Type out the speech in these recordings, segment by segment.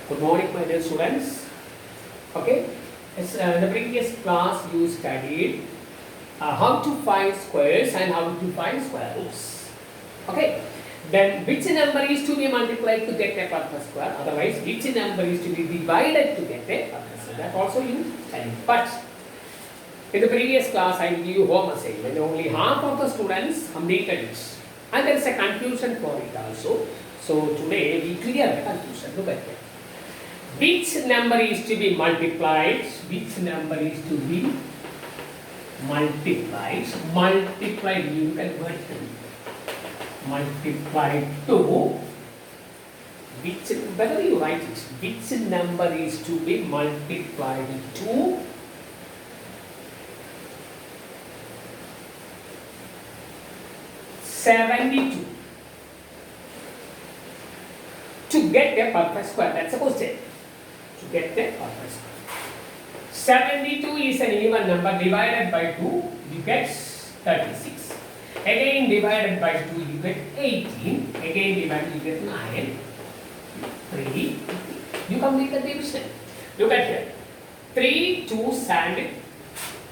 Good morning, my dear students. Okay, in the previous class you studied how to find squares and how to find square roots. Okay, then which number is to be multiplied to get a perfect square? Otherwise, which number is to be divided to get a perfect square? That also you studied. But in the previous class, I gave you home assignment. Only half of the students completed it, and there is a confusion for it also. So today we clear the confusion. Look at it. Which number is to be multiplied? Which number is to be multiplied? Multiplied, you can write multiplied to which, whether you write it, which number is to be multiplied to 72 to get a perfect square? That's a question. To get a perfect square. 72 is an even number. Divided by 2, you get 36. Again divided by 2, you get 18. Again divided, you get 9. 3. You complete the division. Look at here. 3 2s and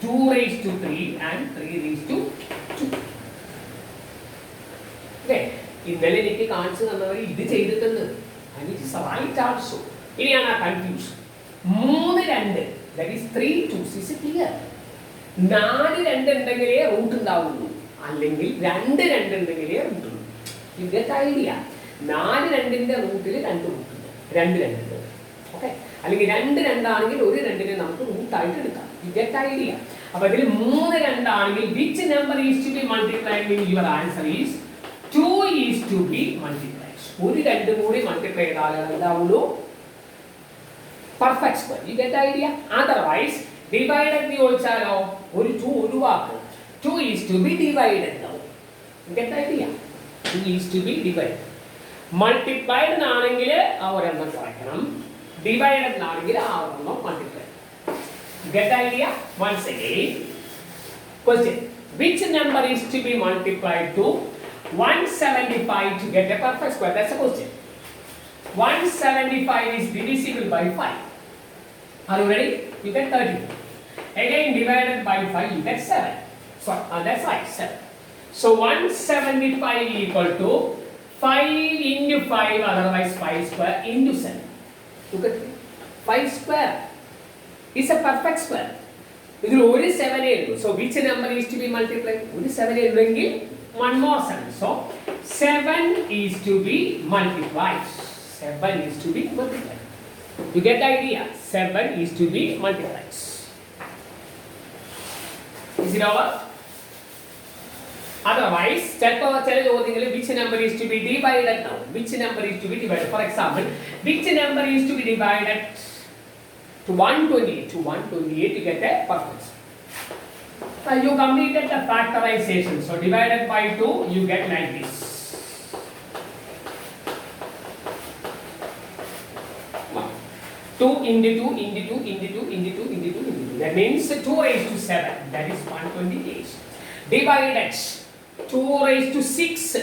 2 raised to 3 and 3 raised to 2. Okay. ഇന്നലെ എനിക്ക് കാണിച്ചു തന്നവർ ഇത് ചെയ്തിട്ടുണ്ട്. And it is right also. ഇനിയാണ് ആ confusion. 3 2 that is 3 2s is clear. 4 2 ഉണ്ടെങ്കിലേ root ഉണ്ടാവുള്ളൂ, അല്ലെങ്കിൽ 2 2 ഉണ്ടെങ്കിലേ റൂട്ട് ഉള്ളൂ. You get idea. 4 2ന്റെ റൂട്ടിൽ 2 റൂട്ട് ഉണ്ട്, 2 2 ഉണ്ട്. ഓക്കെ, അല്ലെങ്കിൽ 2 2 ആണെങ്കിൽ ഒരു 2നെ നമുക്ക് റൂട്ടായിട്ട് എടുക്കാം. You get idea. അപ്പോൾ ഇതിൽ 3 2 ആണെങ്കിൽ which number is to be multiplied? Your answer is 2 is to be multiplied. ഒരു 2 കൂടി മൾട്ടിപ്ലൈ ചെയ്താലാണ് എന്താവുള്ളൂ? Perfect square. You get the idea? Otherwise, divided നീ ഒഴിച്ചാലോ ഒരു 2 ഒഴിവാക്കും. 2 is to be divided now. You get the idea? 2 is to be divided. Multiplied ആണെങ്കിൽ ആ ഒരെണ്ണം കുറയ്ക്കണം, divided ആണെങ്കിൽ ആ ഒരെണ്ണം multiply. You get the idea? Once again, question. Which number is to be multiplied to 175 to get a perfect square? That's a question. 175 is divisible by 5. Are you ready? You get 30. Again divided by 5, you get 7. So that's right, 7. So 175 equal to 5 into 5, otherwise 5 square into 7. Look at it. 5 square is a perfect square. ഇതിൽ ഒരു 7 ഉള്ളൂ. So which number is to be multiplied? ഒരു 7 ഉണ്ടെങ്കിൽ one more 7. So 7 is to be multiplied. 7 is to be multiplied. You get the idea? 7 is to be multiplied. Is it over? Otherwise, which number is to be divided now? Which number is to be divided? For example, which number is to be divided to 128? To 128 you get a perfect. You completed the factorization. So divided by 2, you get like this. 2 into 2 into 2 into 2 into 2 into 2 into 2. That means 2 raised to 7. That is 128. Divided 2 raised to 6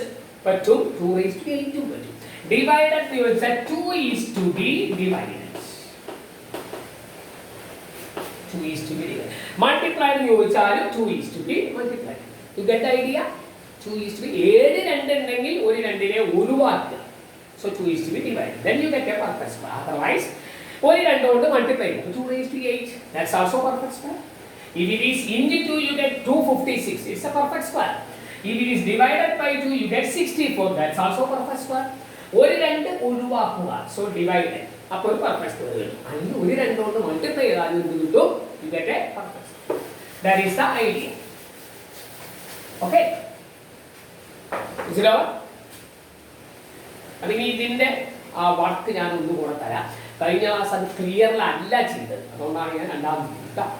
per 2. 2 raised to 8 per 2. Divided, we will say 2 is to be divided. 2 is to be divided. Multiplied, you will say 2 is to be multiplied. You get the idea? 2 is to be 7 2 ഉണ്ടെങ്കിൽ ഒരു 2നെ ഒഴിവാക്കുക. So 2 is to be divided. Then you get a perfect square. Otherwise, ഒരു 2 കൊണ്ട് multiply ചെയ്യും. 2 raised to 8. That's also perfect square. If it is into 2, you get 256. It's a perfect square. If it is divided by 2, you get 64. That's also perfect square. ഒരു 2 ഒഴിവാക്കുക. So divided. അപ്പോൾ ഒരു perfect square കിട്ടും. അല്ലെങ്കിൽ ഒരു 2 കൊണ്ട് multiply ചെയ്താൽ എന്ത് കിട്ടും? You get a perfect square. That is the idea. Okay? Is it over? അല്ലെങ്കിൽ ഇതിന്റെ ആ വർക്ക് ഞാൻ ഒന്നും കൂടെ തരാം. കഴിഞ്ഞ ക്ലാസ് അത് ക്ലിയറിലല്ല ചെയ്തത്, അതുകൊണ്ടാണ് ഞാൻ രണ്ടാമത് ചെയ്തത്.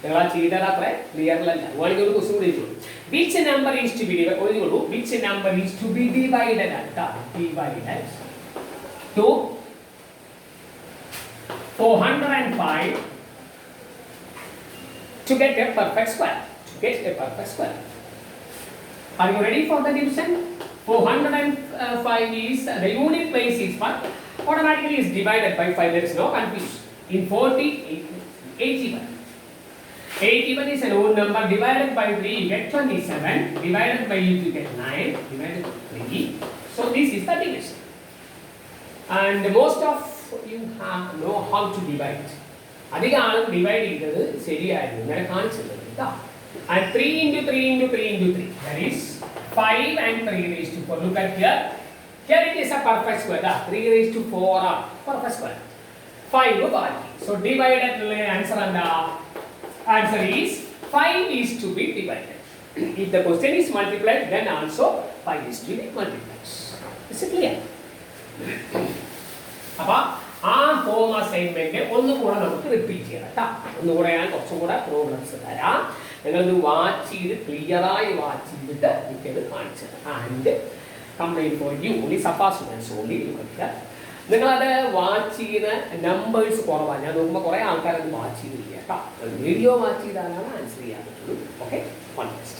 നിങ്ങൾ ചെയ്തത് അത്ര ക്ലിയറിലല്ല. വേണമെങ്കിൽ ഒരു ക്വസ്റ്റ്യൻ കൂടി ചോദിച്ചു. Which number is to be divided? Which number is to be divided? Divided to 405 to get a perfect square. To get a perfect square. Are you ready for the division? 405 is the unit place is what? automatically is divided by 5. There is no confusion. In 40, 81. 81 is an odd number. Divided by 3, you get 27. Divided by 8, you get 9. Divided by 3. So this is the division. And most of you know how to divide. അധികം ആളും divide ചെയ്തത് ശരിയായിരുന്നു ഇങ്ങനെ കാണിച്ചത് കേട്ടോ. And 3 into 3 into 3 into 3. That is 5 and 3 raised to 4. Look at here. Here it is a perfect square. 3 raised to 4 are perfect square. 5 baki. So divided answer and answer is 5 is to be divided. If the question is multiplied, then also 5 is to be multiplied. Is it clear? അപ്പോൾ ആ home assignment ഒന്നുകൂടെ നമുക്ക് repeat ചെയ്യാം കേട്ടോ. ഒന്നുകൂടെ ഞാൻ കുറച്ചും കൂടെ പ്രോബ്ലംസ് തരാം. നിങ്ങളത് വാച്ച് ചെയ്ത് ക്ലിയറായി വാച്ച് ചെയ്തിട്ട് എനിക്കത് കാണിച്ചു തരാം. And complaint for you only Safa students only നോക്കുക. നിങ്ങളത് വാച്ച് ചെയ്യുന്ന നമ്പേഴ്സ് കുറവാണ്. ഞാൻ നോക്കുമ്പോൾ കുറേ ആൾക്കാരത് വാച്ച് ചെയ്തില്ല കേട്ടോ. വീഡിയോ വാച്ച് ചെയ്താലാണ് ആൻസർ ചെയ്യാൻ പറ്റുള്ളൂ. Okay, one next.